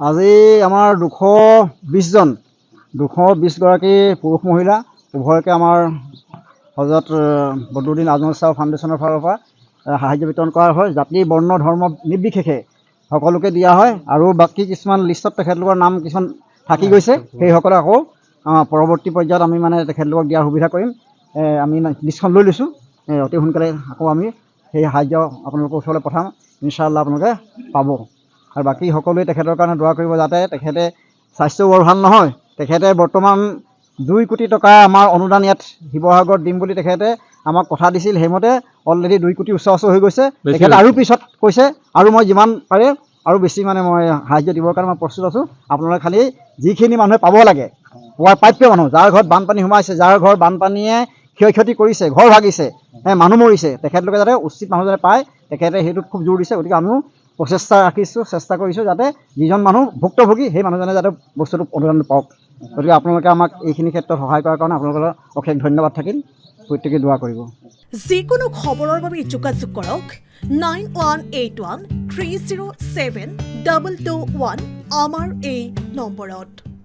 আজি আমাৰ 220 গৰাকী পুৰুষ মহিলা উভয়কে আমাৰ হজৰত বদৰুদ্দিন আজমল শ্বাহ ফাউণ্ডেশ্যনৰ ফালৰ পৰা সাহায্য বিতৰণ কৰা হয়। জাতি বৰ্ণ ধৰ্ম নিৰ্বিশেষে সকলোকে দিয়া হয় আৰু বাকী কিছুমান লিষ্টত তেখেতলোকৰ নাম কিছুমান থাকি গৈছে, সেইসকলে আকৌ পৰৱৰ্তী পৰ্যায়ত আমি মানে তেখেতলোকক দিয়াৰ সুবিধা কৰিম। আমি লিষ্টখন লৈ লৈছোঁ, অতি সোনকালে আকৌ আমি সেই সাহায্য আপোনালোকৰ ওচৰলৈ পঠাম। ইনশাআল্লাহ আপোনালোকে পাব। আৰু বাকী সকলোৱে তেখেতৰ কাৰণে দোৱা কৰিব, যাতে তেখেতে স্বাস্থ্য বৰ ভাল নহয়। তেখেতে বৰ্তমান 2 কোটি টকা আমাৰ অনুদান ইয়াত শিৱসাগৰত দিম বুলি তেখেতে আমাক কথা দিছিল। সেইমতে অলৰেডি 2 কোটি ওচৰ হৈ গৈছে। তেখেতে আৰু পিছত কৈছে আৰু মই যিমান পাৰে আৰু বেছি মানে মই সাহায্য দিবৰ কাৰণে মই প্ৰস্তুত আছোঁ। আপোনালোকে খালি যিখিনি মানুহে পাব লাগে, প্ৰাপ্য মানুহ, যাৰ ঘৰত বানপানী সোমাইছে, যাৰ ঘৰত বানপানীয়ে ক্ষয় ক্ষতি কৰিছে, ঘৰ ভাগিছে, মানুহ মৰিছে, তেখেতলোকে যাতে উচিত মানুহ যাতে পায়, তেখেতে সেইটোত খুব জোৰ দিছে। গতিকে আমিও প্ৰচেষ্টা ৰাখিছোঁ, চেষ্টা কৰিছোঁ যাতে যিজন মানুহ ভুক্তভোগী সেই মানুহজনে যাতে বস্তুটো অনুদান পাওক। গতিকে আপোনালোকে আমাক এইখিনি ক্ষেত্ৰত সহায় কৰাৰ কাৰণে আপোনালোকৰ অশেষ ধন্যবাদ থাকিল। প্ৰত্যেকে দোৱা কৰিব। যিকোনো খবৰৰ বাবে যোগাযোগ কৰক 9181 307 221 আমাৰ এই নম্বৰত।